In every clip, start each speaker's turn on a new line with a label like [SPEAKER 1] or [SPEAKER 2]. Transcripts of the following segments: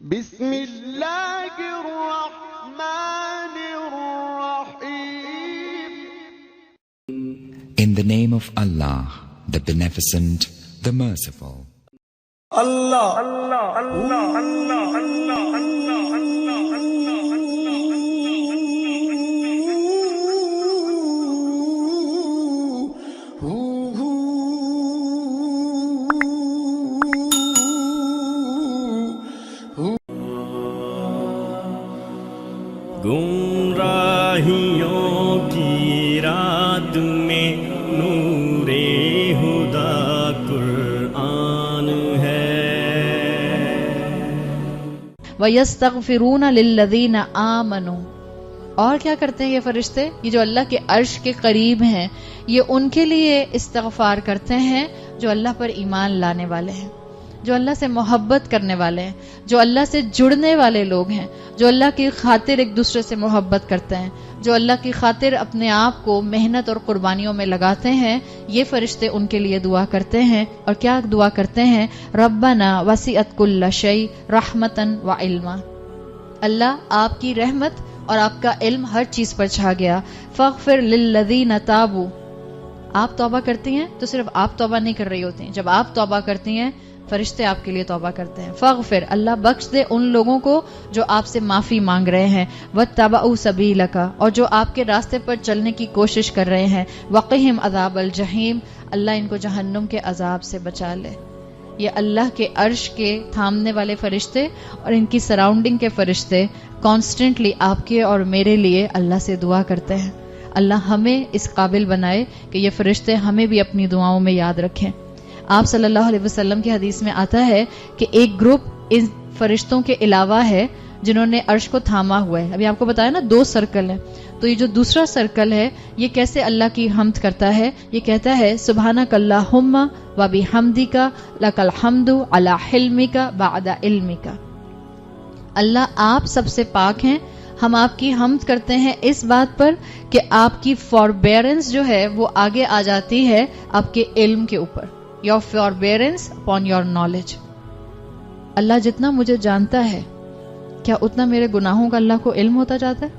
[SPEAKER 1] بسم اللہ الرحمن الرحیم.
[SPEAKER 2] In the name of Allah, the Beneficent, the Merciful.
[SPEAKER 3] اللہ اللہ اللہ اللہ اللہ اللہ
[SPEAKER 4] گمراہیوں کی رات میں نور خدا قرآن ہے.
[SPEAKER 5] وَيَسْتَغْفِرُونَ لِلَّذِينَ آمَنُوا. اور کیا کرتے ہیں یہ فرشتے؟ یہ جو اللہ کے عرش کے قریب ہیں، یہ ان کے لیے استغفار کرتے ہیں جو اللہ پر ایمان لانے والے ہیں، جو اللہ سے محبت کرنے والے ہیں، جو اللہ سے جڑنے والے لوگ ہیں، جو اللہ کی خاطر ایک دوسرے سے محبت کرتے ہیں، جو اللہ کی خاطر اپنے آپ کو محنت اور قربانیوں میں لگاتے ہیں. یہ فرشتے ان کے لیے دعا کرتے ہیں. اور کیا دعا کرتے ہیں؟ ربنا وسعت کل شیء رحمتا وعلما. اللہ آپ کی رحمت اور آپ کا علم ہر چیز پر چھا گیا. فاغفر للذین تابوا. آپ توبہ کرتی ہیں تو صرف آپ توبہ نہیں کر رہی ہوتی ہیں، جب آپ توبہ کرتی ہیں فرشتے آپ کے لیے توبہ کرتے ہیں. فاغفر، اللہ بخش دے ان لوگوں کو جو آپ سے معافی مانگ رہے ہیں. واتبعوا سبیلک، اور جو آپ کے راستے پر چلنے کی کوشش کر رہے ہیں. وقہم عذاب الجحیم، اللہ ان کو جہنم کے عذاب سے بچا لے. یہ اللہ کے عرش کے تھامنے والے فرشتے اور ان کی سراؤنڈنگ کے فرشتے کانسٹنٹلی آپ کے اور میرے لیے اللہ سے دعا کرتے ہیں. اللہ ہمیں اس قابل بنائے کہ یہ فرشتے ہمیں بھی اپنی دعاؤں میں یاد رکھیں. آپ صلی اللہ علیہ وسلم کی حدیث میں آتا ہے کہ ایک گروپ ان فرشتوں کے علاوہ ہے جنہوں نے عرش کو تھاما ہوا ہے. ابھی آپ کو بتایا نا 2 سرکل ہیں، تو یہ جو دوسرا سرکل ہے یہ کیسے اللہ کی حمد کرتا ہے؟ یہ کہتا ہے سبحانک اللہم و بحمدک لک الحمد علی حلمک بعد علمک. اللہ آپ سب سے پاک ہیں، ہم آپ کی حمد کرتے ہیں اس بات پر کہ آپ کی فوربیرنس جو ہے وہ آگے آ جاتی ہے آپ کے علم کے اوپر. Your forbearance upon your knowledge. اللہ جتنا مجھے جانتا ہے کیا اتنا میرے گناہوں کا اللہ کو علم ہوتا جاتا ہے؟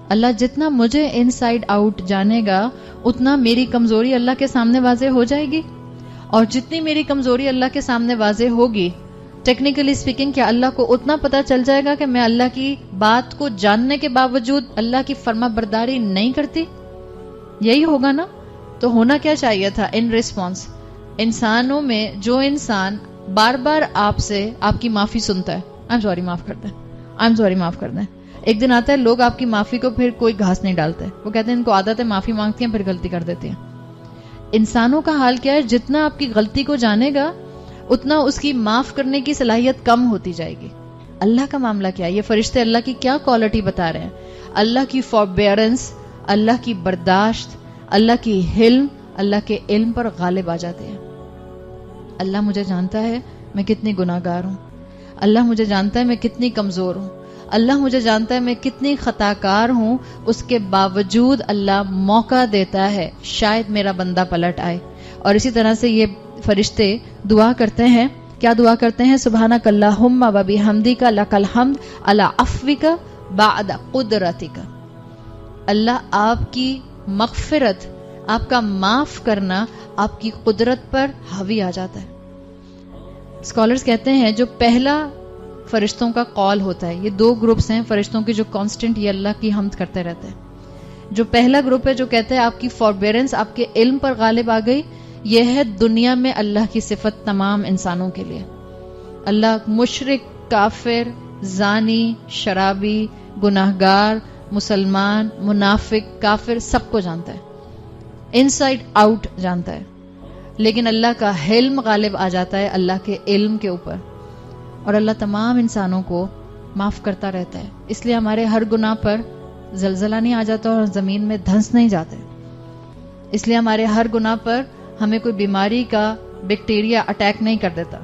[SPEAKER 5] اللہ جتنا مجھے ان سائڈ آؤٹ جانے گا اتنا میری کمزوری اللہ کے سامنے واضح ہو جائے گی. اور جتنی میری کمزوری اللہ کے سامنے واضح ہوگی، ٹیکنیکلی اسپیکنگ، کیا اللہ کو اتنا پتا چل جائے گا کہ میں اللہ کی بات کو جاننے کے باوجود اللہ کی فرما برداری نہیں کرتی؟ یہی ہوگا نا. تو ہونا کیا چاہیے تھا ان ریسپانس؟ انسانوں میں جو انسان بار بار آپ سے آپ کی معافی سنتا ہے، I'm sorry معاف کر دیں، I'm sorry معاف کر دیں. ایک دن آتا ہے لوگ آپ کی معافی کو پھر کوئی گھاس نہیں ڈالتے، وہ کہتے ہیں ان کو عادت ہے، معافی مانگتی ہیں پھر غلطی کر دیتی ہیں. انسانوں کا حال کیا ہے؟ جتنا آپ کی غلطی کو جانے گا اتنا اس کی معاف کرنے کی صلاحیت کم ہوتی جائے گی. اللہ کا معاملہ کیا ہے؟ یہ فرشتے اللہ کی کیا کوالٹی بتا رہے ہیں؟ اللہ کی فوربیئرنس، اللہ کی برداشت، اللہ کی حلم، اللہ کے علم پر غالب آ جاتے ہیں. اللہ مجھے جانتا ہے میں کتنی گناہگار ہوں، اللہ مجھے جانتا ہے میں کتنی کمزور ہوں، اللہ مجھے جانتا ہے میں کتنی خطاکار ہوں. اس کے باوجود اللہ موقع دیتا ہے شاید میرا بندہ پلٹ آئے. اور اسی طرح سے یہ فرشتے دعا کرتے ہیں. کیا دعا کرتے ہیں؟ سبحانک اللہم و بحمدک لک الحمد علی عفوک بعد قدرتک. اللہ آپ کی مغفرت، آپ کا معاف کرنا آپ کی قدرت پر حاوی آ جاتا ہے. اسکالرز کہتے ہیں جو پہلا فرشتوں کا قول ہوتا ہے، یہ 2 گروپس ہیں فرشتوں کے جو کانسٹنٹ یہ اللہ کی حمد کرتے رہتے ہیں. جو پہلا گروپ ہے جو کہتا ہے آپ کی فوربیرنس آپ کے علم پر غالب آ گئی، یہ ہے دنیا میں اللہ کی صفت تمام انسانوں کے لیے. اللہ مشرک، کافر، زانی، شرابی، گناہگار، مسلمان، منافق، کافر سب کو جانتا ہے، ان سائڈ آؤٹ جانتا ہے. لیکن اللہ کا حلم غالب آ جاتا ہے اللہ کے علم کے اوپر، اور اللہ تمام انسانوں کو معاف کرتا رہتا ہے. اس لیے ہمارے ہر گناہ پر زلزلہ نہیں آ جاتا اور زمین میں دھنس نہیں جاتے. اس لیے ہمارے ہر گناہ پر ہمیں کوئی بیماری کا بیکٹیریا اٹیک نہیں کر دیتا.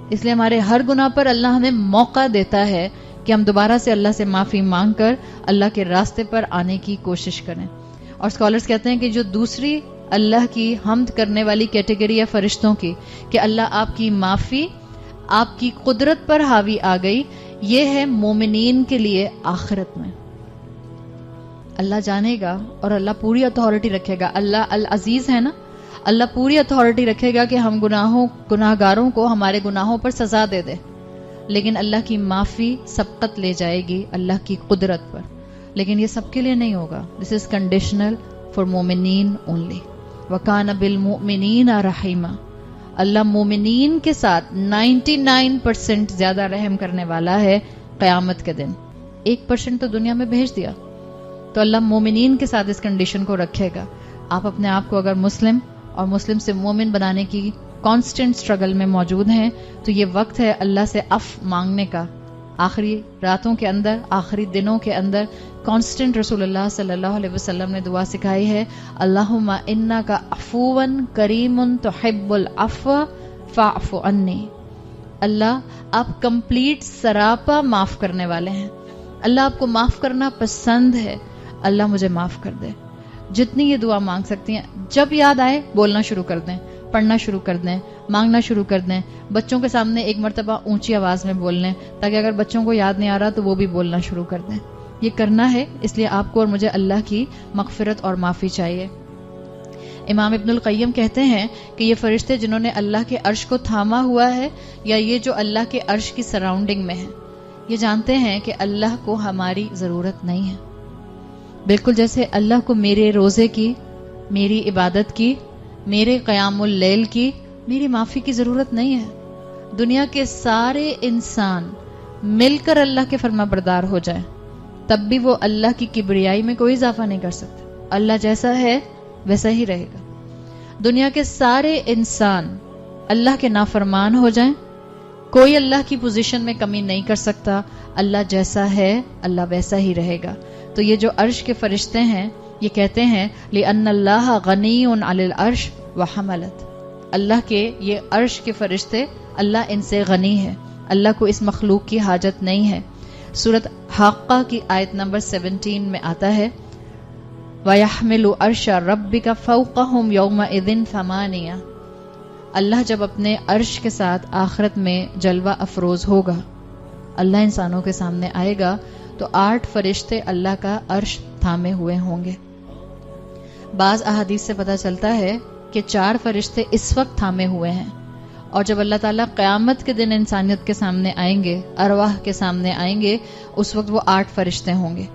[SPEAKER 5] اس لیے ہمارے ہر گناہ پر اللہ ہمیں موقع دیتا ہے کہ ہم دوبارہ سے اللہ سے معافی مانگ کر اللہ کے راستے پر آنے کی کوشش کریں. اور اسکالرز کہتے ہیں کہ جو دوسری اللہ کی حمد کرنے والی کیٹیگری ہے فرشتوں کی، کہ اللہ آپ کی معافی، آپ کی قدرت پر حاوی آ گئی. یہ ہے مومنین کے لیے آخرت میں. اللہ جانے گا اور اللہ پوری اتھارٹی رکھے گا. اللہ العزیز ہے نا, اللہ پوری اتھارٹی رکھے گا کہ ہم گناہگاروں کو ہمارے گناہوں پر سزا دے دے, لیکن اللہ کی معافی سبقت لے جائے گی اللہ کی قدرت پر. لیکن یہ سب کے لیے نہیں ہوگا. دس از کنڈیشنل فار مومنین اونلی. وَكَانَ بِالْمُؤْمِنِينَ رَحِيمًا. اللہ مومنین کے ساتھ 99% زیادہ رحم کرنے والا ہے قیامت کے دن. 1% تو دنیا میں بھیج دیا, تو اللہ مومنین کے ساتھ اس کنڈیشن کو رکھے گا. آپ اپنے آپ کو اگر مسلم اور مسلم سے مومن بنانے کی کانسٹنٹ سٹرگل میں موجود ہیں تو یہ وقت ہے اللہ سے عفو مانگنے کا. آخری راتوں کے اندر, آخری دنوں کے اندر کانسٹنٹ رسول اللہ صلی اللہ علیہ وسلم نے دعا سکھائی ہے, اللہم انکا عفو کریم تحب العفو فاعف عنی. اللہ آپ کمپلیٹ سراپا معاف کرنے والے ہیں. اللہ آپ کو معاف کرنا پسند ہے. اللہ مجھے معاف کر دے. جتنی یہ دعا مانگ سکتی ہیں, جب یاد آئے بولنا شروع کر دیں, پڑھنا شروع کر دیں, مانگنا شروع کر دیں. بچوں کے سامنے ایک مرتبہ اونچی آواز میں بول لیں, تاکہ اگر بچوں کو یاد نہیں آ رہا تو وہ بھی بولنا شروع کر دیں. یہ کرنا ہے, اس لیے آپ کو اور مجھے اللہ کی مغفرت اور معافی چاہیے. امام ابن القیم کہتے ہیں کہ یہ فرشتے جنہوں نے اللہ کے عرش کو تھاما ہوا ہے, یا یہ جو اللہ کے عرش کی سراؤنڈنگ میں ہیں, یہ جانتے ہیں کہ اللہ کو ہماری ضرورت نہیں ہے. بالکل جیسے اللہ کو میرے روزے کی, میری عبادت کی, میرے قیام اللیل کی, میری معافی کی ضرورت نہیں ہے. دنیا کے سارے انسان مل کر اللہ کے فرما بردار ہو جائیں تب بھی وہ اللہ کی کبریائی میں کوئی اضافہ نہیں کر سکتے. اللہ جیسا ہے ویسا ہی رہے گا. دنیا کے سارے انسان اللہ کے نافرمان ہو جائیں, کوئی اللہ کی پوزیشن میں کمی نہیں کر سکتا. اللہ جیسا ہے اللہ ویسا ہی رہے گا. تو یہ جو عرش کے فرشتے ہیں یہ کہتے ہیں لِأَنَّ اللَّهَ غَنِيٌّ عَلِ الْعَرْشِ وَحَمَلَتْ. اللہ کے یہ عرش کے فرشتے, اللہ ان سے غنی ہے, اللہ کو اس مخلوق کی حاجت نہیں ہے. سورۃ حاقہ کی آیت نمبر 17 میں آتا ہے وَيَحْمِلُ عَرْشَ رَبِّكَ فَوْقَهُمْ يَوْمَئِذٍ ثَمَانِيَةٌ. اللہ جب اپنے عرش کے ساتھ آخرت میں جلوہ افروز ہوگا, اللہ انسانوں کے سامنے آئے گا, تو 8 فرشتے اللہ کا عرش تھامے ہوئے ہوں گے. بعض احادیث سے پتہ چلتا ہے کہ 4 فرشتے اس وقت تھامے ہوئے ہیں, اور جب اللہ تعالیٰ قیامت کے دن انسانیت کے سامنے آئیں گے, ارواح کے سامنے آئیں گے, اس وقت وہ 8 فرشتے ہوں گے.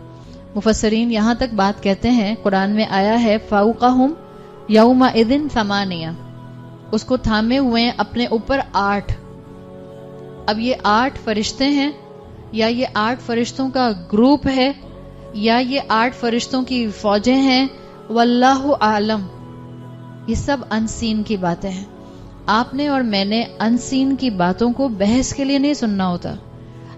[SPEAKER 5] مفسرین یہاں تک بات کہتے ہیں, قرآن میں آیا ہے فوقہم یومئذ ثمانیہ, اس کو تھامے ہوئے ہیں اپنے اوپر 8. اب یہ 8 فرشتے ہیں, یا یہ 8 فرشتوں کا گروپ ہے, یا یہ 8 فرشتوں کی فوجیں ہیں, واللہ عالم. یہ سب انسین کی باتیں ہیں. آپ نے اور میں نے انسین کی باتوں کو بحث کے لیے نہیں سننا ہوتا.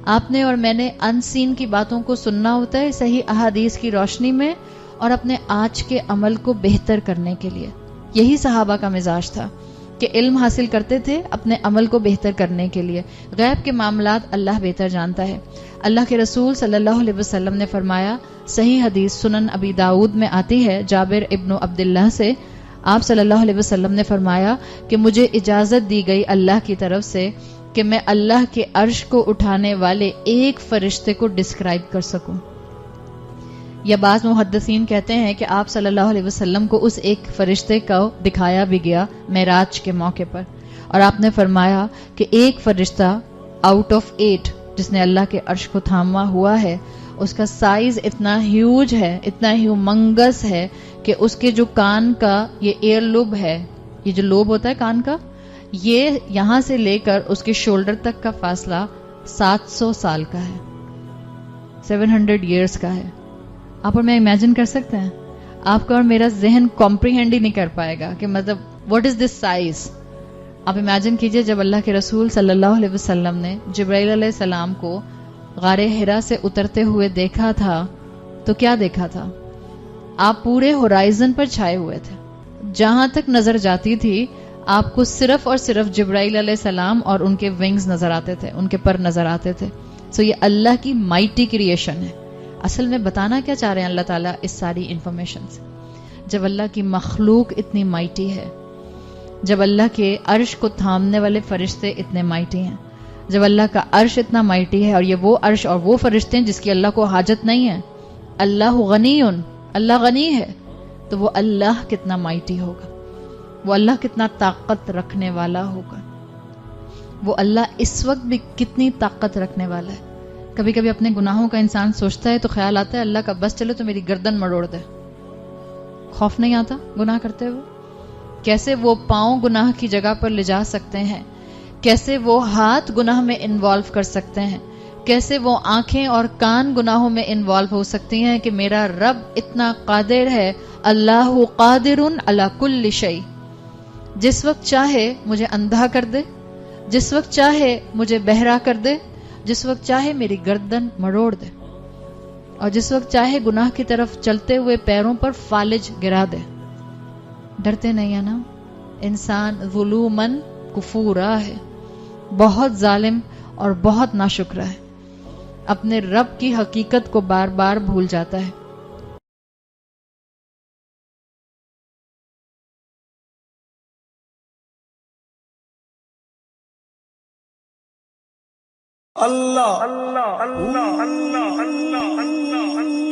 [SPEAKER 5] آپ نے اور میں نے انسین کی باتوں کو سننا ہوتا ہے صحیح احادیث کی روشنی میں, اور اپنے آج کے عمل کو بہتر کرنے کے لیے. یہی صحابہ کا مزاج تھا کہ علم حاصل کرتے تھے اپنے عمل کو بہتر کرنے کے لیے. غیب کے معاملات اللہ بہتر جانتا ہے. اللہ کے رسول صلی اللہ علیہ وسلم نے فرمایا, صحیح حدیث سنن ابی داؤد میں آتی ہے جابر ابن عبداللہ سے, آپ صلی اللہ علیہ وسلم نے فرمایا کہ مجھے اجازت دی گئی اللہ کی طرف سے کہ میں اللہ کے عرش کو اٹھانے والے ایک فرشتے کو ڈسکرائب کر سکوں. یا بعض محدثین کہتے ہیں کہ آپ صلی اللہ علیہ وسلم کو اس ایک فرشتے کو دکھایا بھی گیا معراج کے موقع پر, اور آپ نے فرمایا کہ ایک فرشتہ آؤٹ آف 8 جس نے اللہ کے عرش کو تھاما ہوا ہے, اس کا سائز اتنا ہیوج ہے, اتنا ہیومنگس ہے کہ اس کے جو کان کا یہ ایئر لوب ہے, یہ جو لوب ہوتا ہے کان کا, یہ یہاں سے لے کر اس کے شولڈر تک کا فاصلہ 700 سال کا ہے, 700 ایئرز کا ہے. آپ اور میں امیجن کر سکتے ہیں؟ آپ کا اور میرا ذہن کمپریہینڈ ہی نہیں کر پائے گا کہ مطلب واٹ از دس سائز. آپ امیجن کیجئے جب اللہ کے رسول صلی اللہ علیہ وسلم نے جبرائیل علیہ السلام کو غار حرا سے اترتے ہوئے دیکھا تھا تو کیا دیکھا تھا؟ آپ پورے ہورائزن پر چھائے ہوئے تھے, جہاں تک نظر جاتی تھی آپ کو صرف اور صرف جبرائیل علیہ السلام اور ان کے ونگز نظر آتے تھے, ان کے پر نظر آتے تھے. سو یہ اللہ کی مائٹی کریشن ہے. اصل میں بتانا کیا چاہ رہے ہیں اللہ تعالیٰ اس ساری انفارمیشن سے؟ جب اللہ کی مخلوق اتنی مائٹی ہے, جب اللہ کے عرش کو تھامنے والے فرشتے اتنے مائٹی ہیں, جب اللہ کا عرش اتنا مائٹی ہے، اور یہ وہ عرش اور وہ فرشتے ہیں جس کی اللہ کو حاجت نہیں ہے، اللہ غنی، اللہ غنی ہے، تو وہ اللہ کتنا مائٹی ہوگا، وہ اللہ کتنا طاقت رکھنے والا ہوگا، وہ اللہ اس وقت بھی کتنی طاقت رکھنے والا ہے۔ کبھی کبھی اپنے گناہوں کا انسان سوچتا ہے تو خیال آتا ہے اللہ کا بس چلے تو میری گردن مڑوڑ دے۔ خوف نہیں آتا گناہ کرتے ہوئے؟ کیسے وہ پاؤں گناہ کی جگہ پر لے جا سکتے ہیں، کیسے وہ ہاتھ گناہ میں انوالو کر سکتے ہیں، کیسے وہ آنکھیں اور کان گناہوں میں انوالو ہو سکتی ہیں، کہ میرا رب اتنا قادر ہے، اللہ قادر علی کل شیء، جس وقت چاہے مجھے اندھا کر دے، جس وقت چاہے مجھے بہرا کر دے، جس وقت چاہے میری گردن مڑوڑ دے، اور جس وقت چاہے گناہ کی طرف چلتے ہوئے پیروں پر فالج گرا دے۔ ڈرتے نہیں ہیں نا؟ انسان ظلومن کفورا ہے، بہت ظالم اور بہت ناشکرا ہے، اپنے رب کی حقیقت کو بار بار بھول جاتا ہے۔
[SPEAKER 3] اللہ اللہ اللہ اللہ اللہ اللہ اللہ